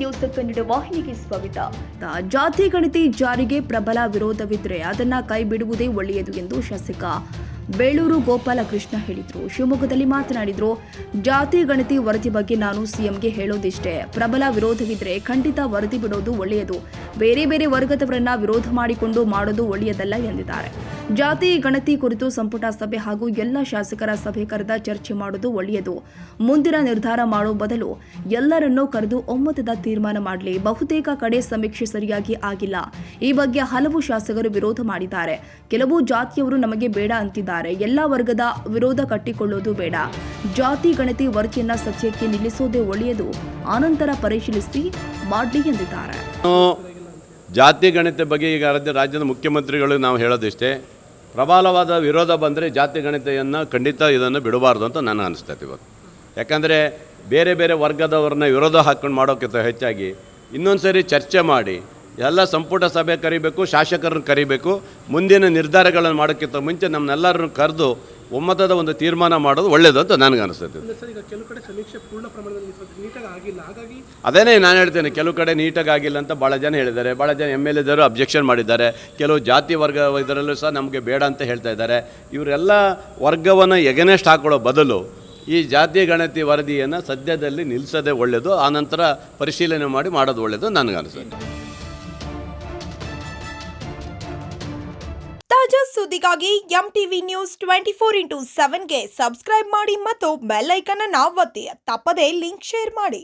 News Kannada ವಾಹಿನಿಗೆ ಸ್ವಾಗತ. ಜಾತಿ ಗಣತಿ ಜಾರಿಗೆ ಪ್ರಬಲ ವಿರೋಧವಿದ್ರೆ ಅದನ್ನ ಕೈ ಬಿಡುವುದೇ ಒಳ್ಳೆಯದು ಎಂದು ಶಾಸಕ ಬೇಳೂರು ಗೋಪಾಲಕೃಷ್ಣ ಹೇಳಿದರು. ಶಿವಮೊಗ್ಗದಲ್ಲಿ ಮಾತನಾಡಿದರು. ಜಾತಿ ಗಣತಿ ವರದಿ ಬಗ್ಗೆ ನಾನು ಸಿಎಂಗೆ ಹೇಳೋದಿಷ್ಟೇ, ಪ್ರಬಲ ವಿರೋಧವಿದ್ರೆ ಖಂಡಿತ ವರದಿ ಬಿಡೋದು ಒಳ್ಳೆಯದು. ಬೇರೆ ಬೇರೆ ವರ್ಗದವರನ್ನ ವಿರೋಧ ಮಾಡಿಕೊಂಡು ಮಾಡೋದು ಒಳ್ಳೆಯದಲ್ಲ ಎಂದಿದ್ದಾರೆ. ಜಾತಿ ಗಣತಿ ಕುರಿತು ಸಂಪುಟ ಸಭೆ ಹಾಗೂ ಎಲ್ಲ ಶಾಸಕರ ಸಭೆ ಕರೆದ ಚರ್ಚೆ ಮಾಡೋದು ಒಳ್ಳೆಯದು. ಮುಂದಿನ ನಿರ್ಧಾರ ಮಾಡೋ ಬದಲು ಎಲ್ಲರನ್ನೂ ಕರೆದು ಒಮ್ಮತದ ತೀರ್ಮಾನ ಮಾಡಲಿ. ಬಹುತೇಕ ಕಡೆ ಸಮೀಕ್ಷೆ ಸರಿಯಾಗಿ ಆಗಿಲ್ಲ. ಈ ಬಗ್ಗೆ ಹಲವು ಶಾಸಕರು ವಿರೋಧ ಮಾಡಿದ್ದಾರೆ. ಕೆಲವು ಜಾತಿಯವರು ನಮಗೆ ಬೇಡ ಅಂತಿದ್ದಾರೆ. ಎಲ್ಲ ವರ್ಗದ ವಿರೋಧ ಕಟ್ಟಿಕೊಳ್ಳೋದು ಬೇಡ. ಜಾತಿ ಗಣತಿ ವರದಿಯನ್ನ ಸದ್ಯಕ್ಕೆ ನಿಲ್ಲಿಸೋದೇ ಒಳ್ಳೆಯದು. ಆನಂತರ ಪರಿಶೀಲಿಸಿ ಮಾಡಲಿ ಎಂದಿದ್ದಾರೆ. ಜಾತಿ ಗಣತಿ ಬಗ್ಗೆ ಈಗ ರಾಜ್ಯದ ಮುಖ್ಯಮಂತ್ರಿಗಳು ನಾವು ಹೇಳೋದಿಷ್ಟೇ, ಪ್ರಬಲವಾದ ವಿರೋಧ ಬಂದರೆ ಜಾತಿ ಗಣತಿಯನ್ನು ಖಂಡಿತ ಇದನ್ನು ಬಿಡಬಾರ್ದು ಅಂತ ನನಗೆ ಅನಿಸ್ತೈತೆ ಇವತ್ತು. ಯಾಕಂದರೆ ಬೇರೆ ಬೇರೆ ವರ್ಗದವ್ರನ್ನ ವಿರೋಧ ಹಾಕ್ಕೊಂಡು ಮಾಡೋಕ್ಕಿಂತ ಹೆಚ್ಚಾಗಿ ಇನ್ನೊಂದು ಸರಿ ಚರ್ಚೆ ಮಾಡಿ ಎಲ್ಲ ಸಂಪುಟ ಸಭೆ ಕರಿಬೇಕು, ಶಾಸಕರನ್ನು ಕರಿಬೇಕು. ಮುಂದಿನ ನಿರ್ಧಾರಗಳನ್ನು ಮಾಡೋಕ್ಕಿಂತ ಮುಂಚೆ ನಮ್ಮನ್ನೆಲ್ಲರನ್ನು ಕರೆದು ಒಮ್ಮತದ ಒಂದು ತೀರ್ಮಾನ ಮಾಡೋದು ಒಳ್ಳೆಯದು ಅಂತ ನನಗೆ ಅನಿಸ್ತೈತೆ. ಅದೇನೇ ನಾನು ಹೇಳ್ತೇನೆ, ಕೆಲವು ಕಡೆ ನೀಟಾಗಿ ಆಗಿಲ್ಲ ಅಂತ ಭಾಳ ಜನ ಹೇಳಿದ್ದಾರೆ. ಭಾಳ ಜನ MLA ಅಬ್ಜೆಕ್ಷನ್ ಮಾಡಿದ್ದಾರೆ. ಕೆಲವು ಜಾತಿ ವರ್ಗ ಇದರಲ್ಲೂ ಸಹ ನಮಗೆ ಬೇಡ ಅಂತ ಹೇಳ್ತಾ ಇದ್ದಾರೆ. ಇವರೆಲ್ಲ ವರ್ಗವನ್ನು ಎಗನೆಸ್ಟ್ ಹಾಕೊಳ್ಳೋ ಬದಲು ಈ ಜಾತಿ ಗಣತಿ ವರದಿಯನ್ನು ಸದ್ಯದಲ್ಲಿ ನಿಲ್ಲಿಸೋದೇ ಒಳ್ಳೆಯದು. ಆನಂತರ ಪರಿಶೀಲನೆ ಮಾಡಿ ಮಾಡೋದು ಒಳ್ಳೆಯದು ನನಗೆ ಅನಿಸುತ್ತೆ. ತಾಜಾ ಸುದ್ದಿಗಾಗಿ MTV ನ್ಯೂಸ್ 24/7ಗೆ ಸಬ್ಸ್ಕ್ರೈಬ್ ಮಾಡಿ ಮತ್ತು ಬೆಲ್ ಐಕಾನ್ ಅನ್ನು ಒತ್ತಿ. ತಪ್ಪದೇ ಲಿಂಕ್ ಶೇರ್ ಮಾಡಿ.